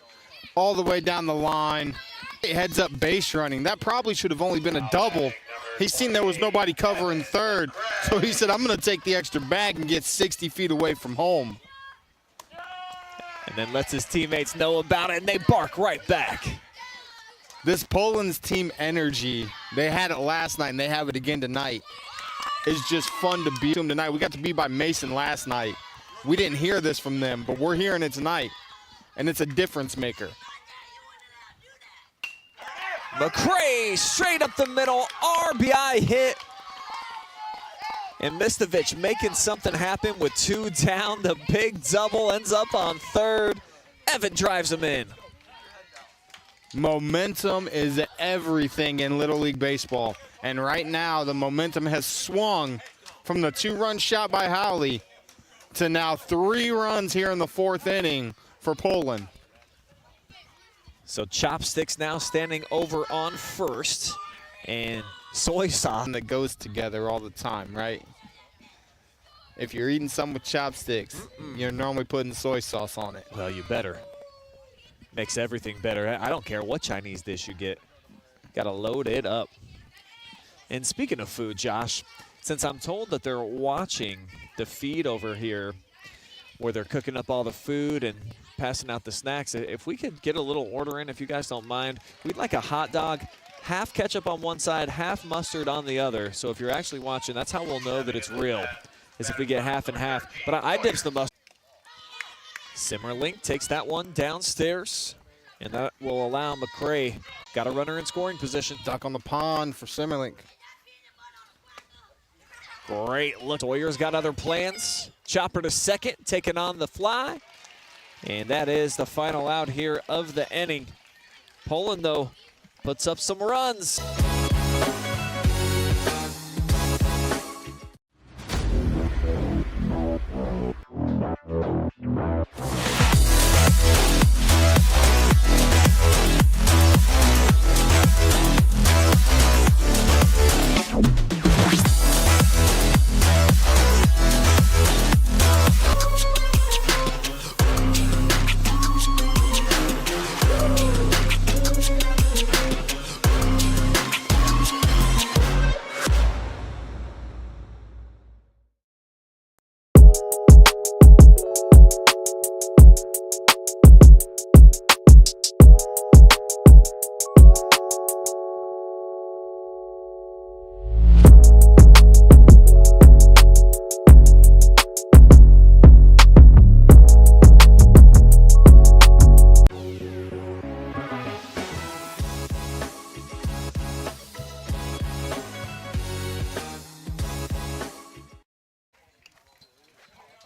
All the way down the line. Heads up base running. That probably should have only been a double. He seen there was nobody covering third, so he said, I'm going to take the extra bag and get 60 feet away from home. And then lets his teammates know about it, and they bark right back. This Poland's team energy, they had it last night, and they have it again tonight. It's just fun to beat them tonight. We got to beat by Mason last night. We didn't hear this from them, but we're hearing it tonight, and it's a difference maker. McCray straight up the middle, RBI hit. And Mistovich making something happen with 2 down. The big double ends up on third. Evan drives him in. Momentum is everything in Little League Baseball. And right now, the momentum has swung from the 2-run shot by Howley to now 3 runs here in the 4th inning for Poland. So Chopsticks now standing over on first, and soy sauce. That goes together all the time, right? If you're eating something with chopsticks, you're normally putting soy sauce on it. Well, you better. Makes everything better. I don't care what Chinese dish you get. Got to load it up. And speaking of food, Josh, since I'm told that they're watching the feed over here where they're cooking up all the food and passing out the snacks, if we could get a little order in, if you guys don't mind, we'd like a hot dog, half ketchup on one side, half mustard on the other. So if you're actually watching, that's how we'll know that it's real, is if we get half and half. But I dips the mustard. Simmerlink takes that one downstairs, and that will allow McCray. Got a runner in scoring position. Duck on the pond for Simmerlink. Great look. Sawyer's got other plans. Chopper to second, taking on the fly. And that is the final out here of the inning. Poland, though, puts up some runs.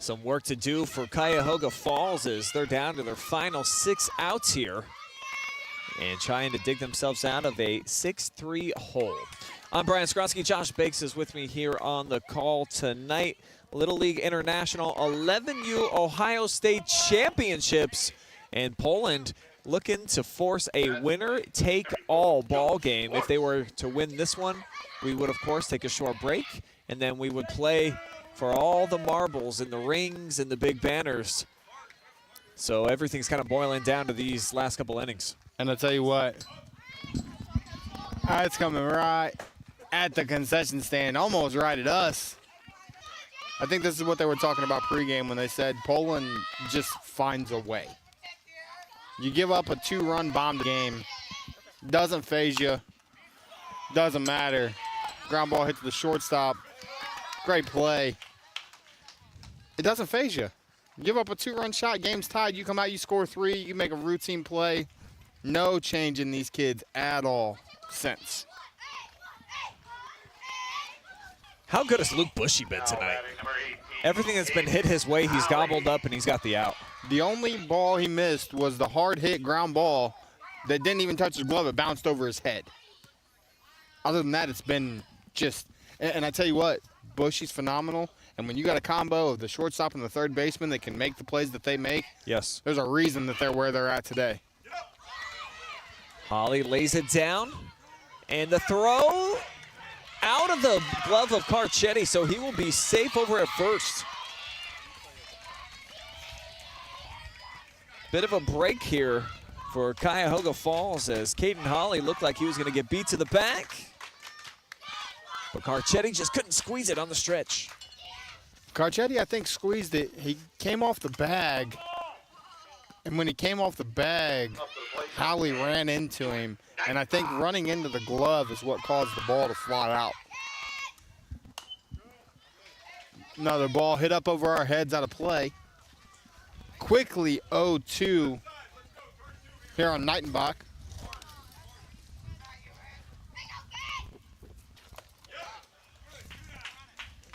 Some work to do for Cuyahoga Falls as they're down to their final 6 outs here and trying to dig themselves out of a 6-3 hole. I'm Brian Skowronski. Josh Banks is with me here on the call tonight. Little League International 11U Ohio State Championships, and Poland looking to force a winner-take-all ball game. If they were to win this one, we would, of course, take a short break, and then we would play for all the marbles and the rings and the big banners. So everything's kind of boiling down to these last couple innings. And I'll tell you what, it's coming right at the concession stand, almost right at us. I think this is what they were talking about pregame when they said Poland just finds a way. You give up a 2-run bomb game, doesn't phase you, doesn't matter. Ground ball hit to the shortstop, great play. It doesn't phase you. You give up a 2-run shot, game's tied, you come out, you score 3, you make a routine play. No change in these kids at all since. How good has Luke Bushy been tonight? Everything that's been hit his way, he's gobbled up and he's got the out. The only ball he missed was the hard hit ground ball that didn't even touch his glove. It bounced over his head. Other than that, it's been just, and I tell you what, Bushy's phenomenal. And when you got a combo of the shortstop and the third baseman that can make the plays that they make, yes, there's a reason that they're where they're at today. Holly lays it down, and the throw out of the glove of Carcetti, so he will be safe over at first. Bit of a break here for Cuyahoga Falls as Caden Holly looked like he was going to get beat to the back, but Carcetti just couldn't squeeze it on the stretch. Carcetti, I think, squeezed it. He came off the bag, and when he came off the bag, Holly ran into him, and I think running into the glove is what caused the ball to fly out. Another ball hit up over our heads out of play. Quickly 0-2 here on Knightenbach.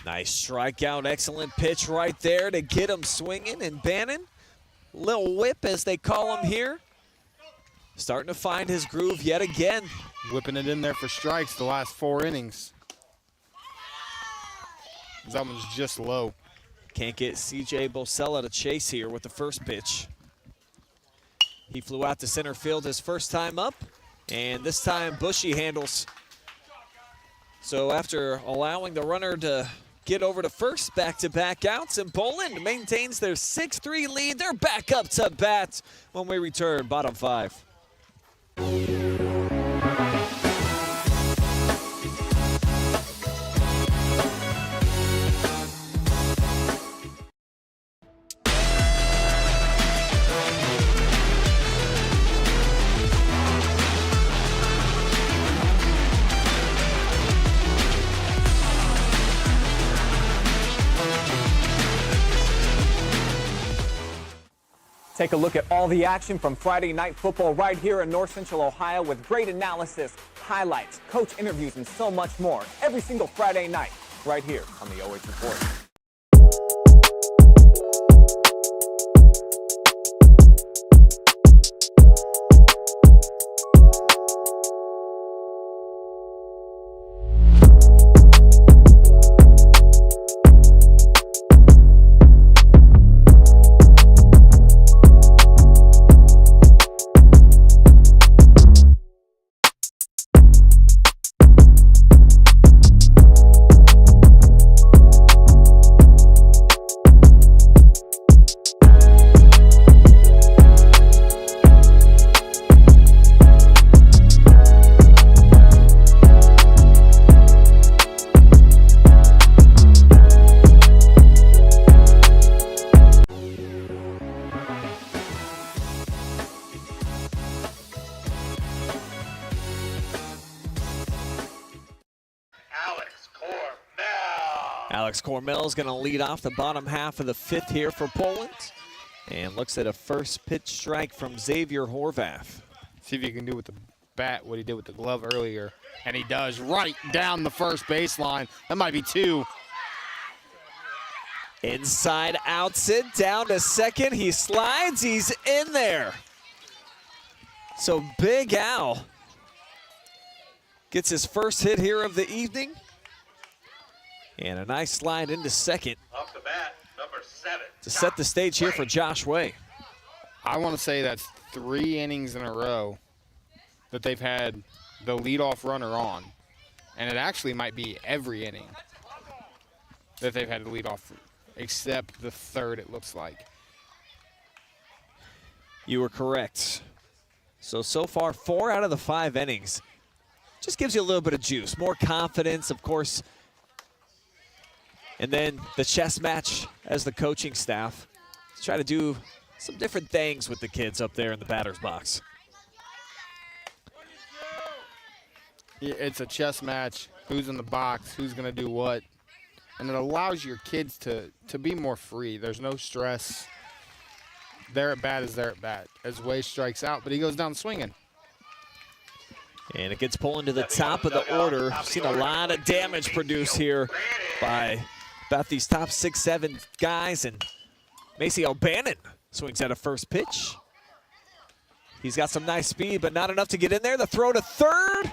Nice strikeout, excellent pitch right there to get him swinging, and Bannon, little whip as they call him here, starting to find his groove yet again. Whipping it in there for strikes the last 4 innings. That one's just low. Can't get C.J. Bosella to chase here with the first pitch. He flew out to center field his first time up, and this time Bushy handles. So after allowing the runner to get over to first, back-to-back outs, and Poland maintains their 6-3 lead. They're back up to bat when we return, bottom 5. Take a look at all the action from Friday Night Football right here in North Central Ohio with great analysis, highlights, coach interviews, and so much more every single Friday night right here on the oh.report. Alex Cormell is going to lead off the bottom half of the 5th here for Poland, and looks at a first pitch strike from Xavier Horvath. See if he can do with the bat what he did with the glove earlier, and he does right down the first baseline. That might be 2. Inside outs it, down to second. He slides, he's in there. So Big Al gets his first hit here of the evening. And a nice slide into second Off the bat, number 7. to set the stage here for Josh Way. I want to say that's 3 innings in a row that they've had the leadoff runner on. And it actually might be every inning that they've had the leadoff, except the third, it looks like. You were correct. So far, 4 out of the 5 innings. Just gives you a little bit of juice, more confidence, of course. And then the chess match as the coaching staff to try to do some different things with the kids up there in the batter's box. It's a chess match. Who's in the box? Who's going to do what? And it allows your kids to be more free. There's no stress. Their at bat is their at bat. As Way strikes out, but he goes down swinging. And it gets pulled into the top of the order. Seen a lot of damage produced here by about these top 6, 7 guys. And Macy O'Bannon swings at a first pitch. He's got some nice speed, but not enough to get in there. The throw to third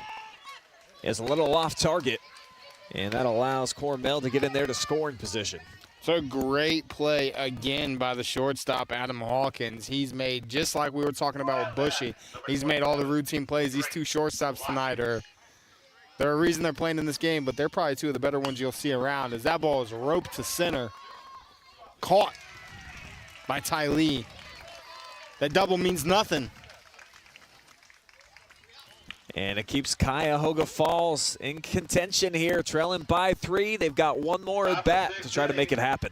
is a little off target. And that allows Cormel to get in there to scoring position. So great play again by the shortstop, Adam Hawkins. He's made, just like we were talking about with Bushy, he's made all the routine plays. These 2 shortstops tonight they're a reason they're playing in this game, but they're probably 2 of the better ones you'll see around, as that ball is roped to center. Caught by Ty Lee. That double means nothing. And it keeps Cuyahoga Falls in contention here, trailing by 3. They've got one more at bat to try to make it happen.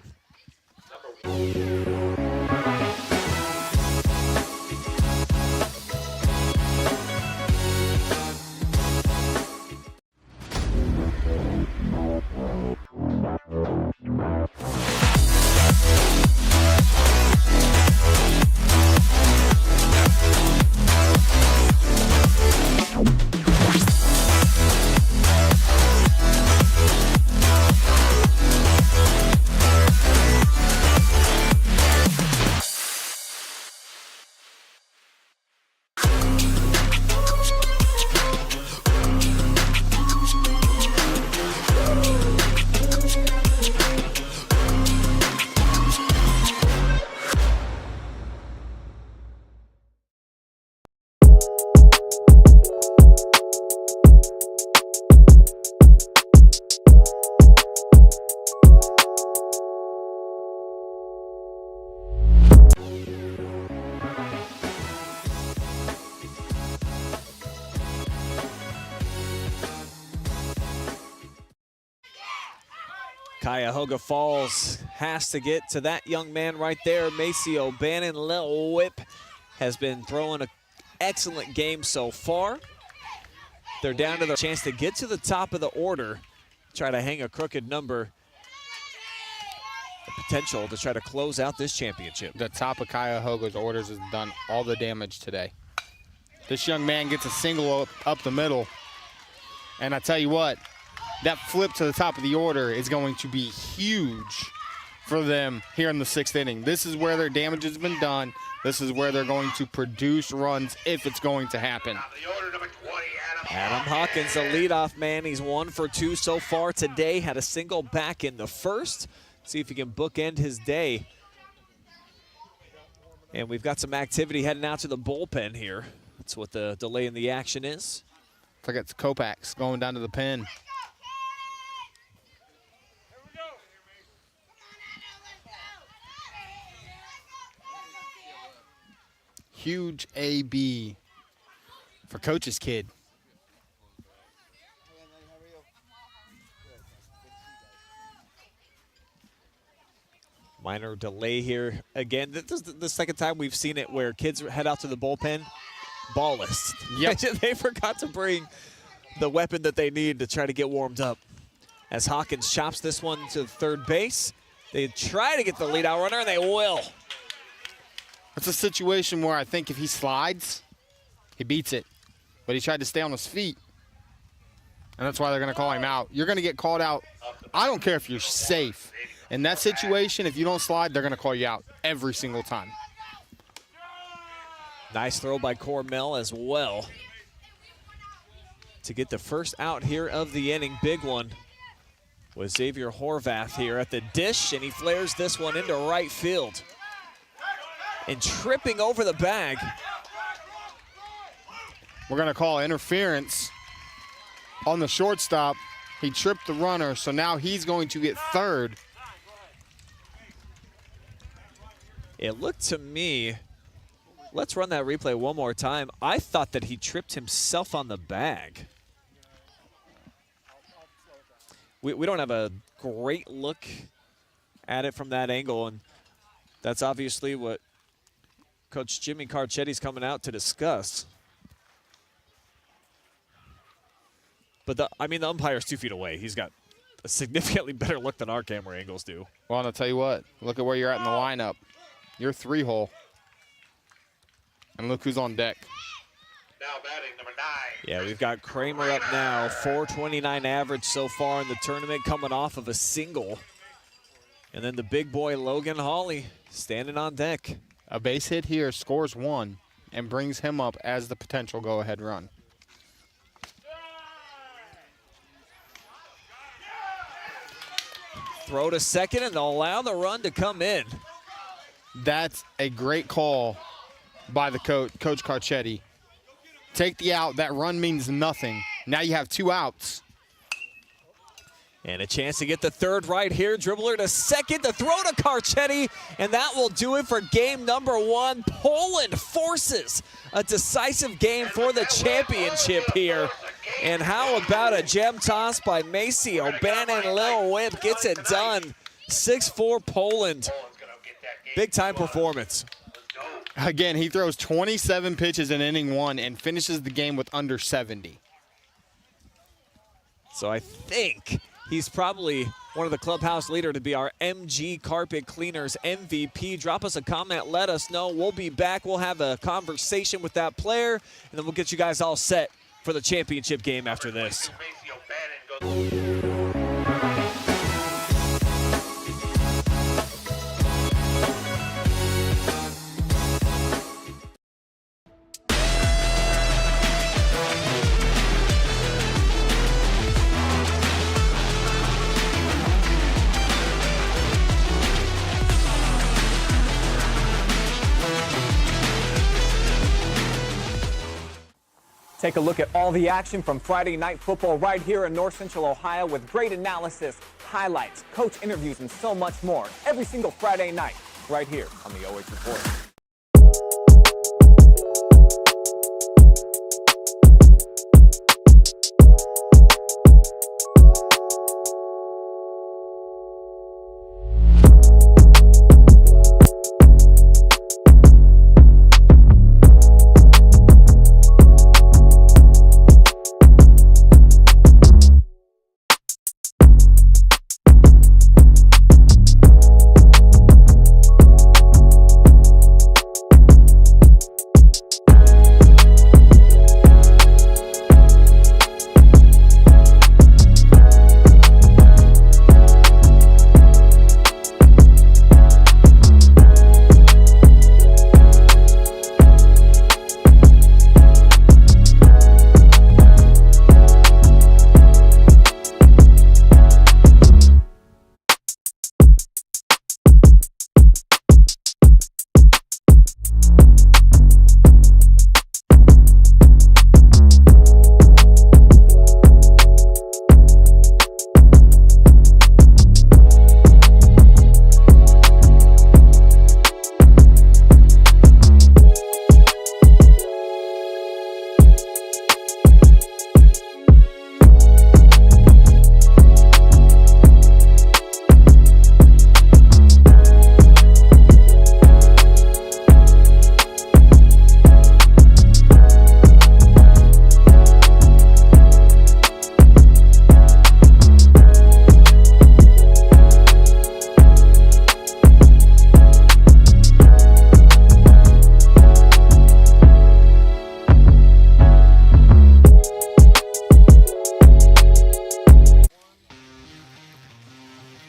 Cuyahoga Falls has to get to that young man right there, Macy O'Bannon. Lil Whip has been throwing an excellent game so far. They're down to their chance to get to the top of the order, try to hang a crooked number. The potential to try to close out this championship. The top of Cuyahoga's orders has done all the damage today. This young man gets a single up the middle. And I tell you what, that flip to the top of the order is going to be huge for them here in the 6th inning. This is where their damage has been done. This is where they're going to produce runs if it's going to happen. Adam Hawkins, the leadoff man. He's 1 for 2 so far today. Had a single back in the first. See if he can bookend his day. And we've got some activity heading out to the bullpen here. That's what the delay in the action is. It's like it's Kopax going down to the pen. Huge AB for Coach's kid. Minor delay here. Again, this is the second time we've seen it where kids head out to the bullpen ballless. Yep. They forgot to bring the weapon that they need to try to get warmed up. As Hawkins chops this one to third base, they try to get the leadout runner, and they will. It's a situation where I think if he slides, he beats it. But he tried to stay on his feet. And that's why they're going to call him out. You're going to get called out. I don't care if you're safe. In that situation, if you don't slide, they're going to call you out every single time. Nice throw by Cormel as well to get the first out here of the inning. Big one with Xavier Horvath here at the dish, and he flares this one into right field. And tripping over the bag. We're going to call interference on the shortstop. He tripped the runner, so now he's going to get third. It looked to me, let's run that replay one more time. I thought that he tripped himself on the bag. We don't have a great look at it from that angle, and that's obviously what Coach Jimmy Carcetti's coming out to discuss. But the umpire's 2 feet away. He's got a significantly better look than our camera angles do. Well, and I'll tell you what, look at where you're at in the lineup. You're 3-hole. And look who's on deck. Now batting number 9. Yeah, we've got Kramer up now, 429 average so far in the tournament, coming off of a single. And then the big boy, Logan Hawley, standing on deck. A base hit here scores 1 and brings him up as the potential go-ahead run. Throw to second, and they'll allow the run to come in. That's a great call by the Coach Carcetti. Take the out. That run means nothing. Now you have 2 outs. And a chance to get the third right here. Dribbler to second, the throw to Carcetti, and that will do it for game number 1. Poland forces a decisive game for the championship here. And how about a gem toss by Macy O'Bannon? Lil Wimp gets it done. 6-4 Poland. Big time performance. Again, he throws 27 pitches in inning 1 and finishes the game with under 70. So I think he's probably one of the clubhouse leader to be our MG Carpet Cleaners MVP. Drop us a comment. Let us know. We'll be back. We'll have a conversation with that player, and then we'll get you guys all set for the championship game after this. Take a look at all the action from Friday Night Football right here in North Central Ohio with great analysis, highlights, coach interviews, and so much more every single Friday night right here on the oh.report.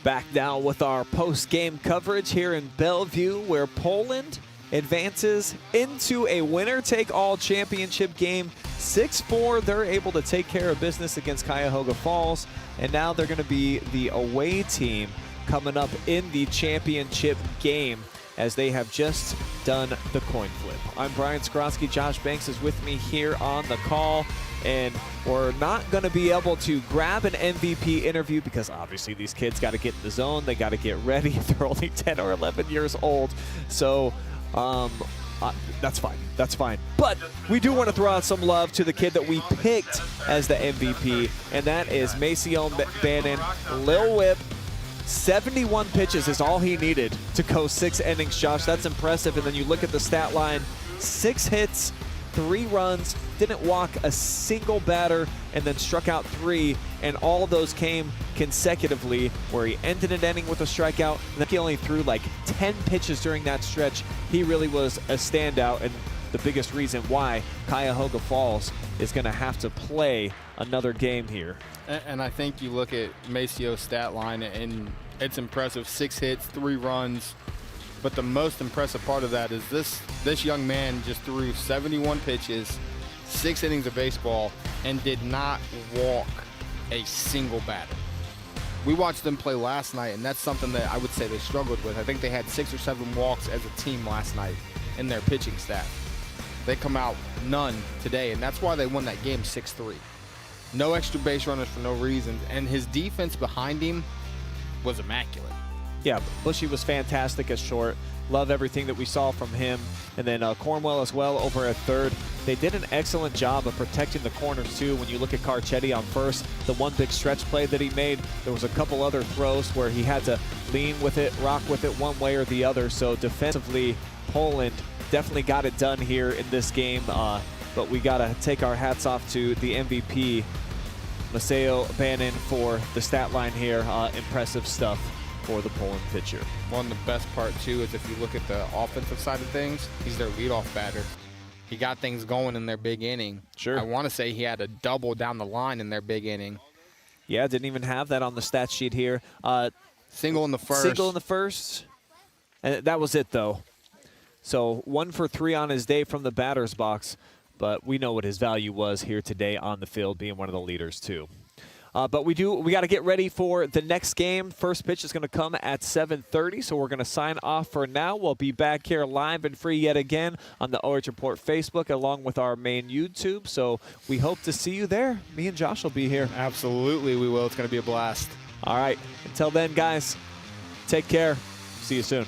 Back now with our post-game coverage here in Bellevue, where Poland advances into a winner-take-all championship game. 6-4, they're able to take care of business against Cuyahoga Falls, and now they're going to be the away team coming up in the championship game, as they have just done the coin flip. I'm Brian Skowronski. Josh Banks is with me here on the call, and we're not going to be able to grab an MVP interview because obviously these kids got to get in the zone. They got to get ready. They're only 10 or 11 years old, so that's fine. That's fine. But we do want to throw out some love to the kid that we picked as the MVP, and that is Maceo Bannon, Lil Whip. 71 pitches is all he needed to go 6 innings, Josh. That's impressive. And then you look at the stat line, 6 hits, 3 runs, didn't walk a single batter, and then struck out 3. And all of those came consecutively, where he ended an inning with a strikeout. And then he only threw like 10 pitches during that stretch. He really was a standout, and the biggest reason why Cuyahoga Falls is going to have to play another game here. And I think you look at Maceo's stat line, and it's impressive. 6 hits, 3 runs. But the most impressive part of that is this young man just threw 71 pitches, 6 innings of baseball, and did not walk a single batter. We watched them play last night, and that's something that I would say they struggled with. I think they had 6 or 7 walks as a team last night in their pitching staff. They come out none today, and that's why they won that game 6-3. No extra base runners for no reason, and his defense behind him was immaculate. Yeah, Bushy was fantastic at short. Love everything that we saw from him. And then Cornwell as well over at third. They did an excellent job of protecting the corners too. When you look at Carcetti on first, the one big stretch play that he made, there was a couple other throws where he had to lean with it, rock with it one way or the other. So defensively, Poland definitely got it done here in this game. But we got to take our hats off to the MVP, Maceo Bannon, for the stat line here. Impressive stuff for the Poland pitcher. One of the best part, too, is if you look at the offensive side of things, he's their leadoff batter. He got things going in their big inning. Sure. I want to say he had a double down the line in their big inning. Yeah, didn't even have that on the stat sheet here. Single in the first. Single in the first. And that was it, though. So 1 for 3 on his day from the batter's box. But we know what his value was here today on the field, being one of the leaders too. But we got to get ready for the next game. First pitch is going to come at 7:30, so we're going to sign off for now. We'll be back here live and free yet again on the oh.report Facebook, along with our main YouTube. So we hope to see you there. Me and Josh will be here. Absolutely, we will. It's going to be a blast. All right. Until then, guys, take care. See you soon.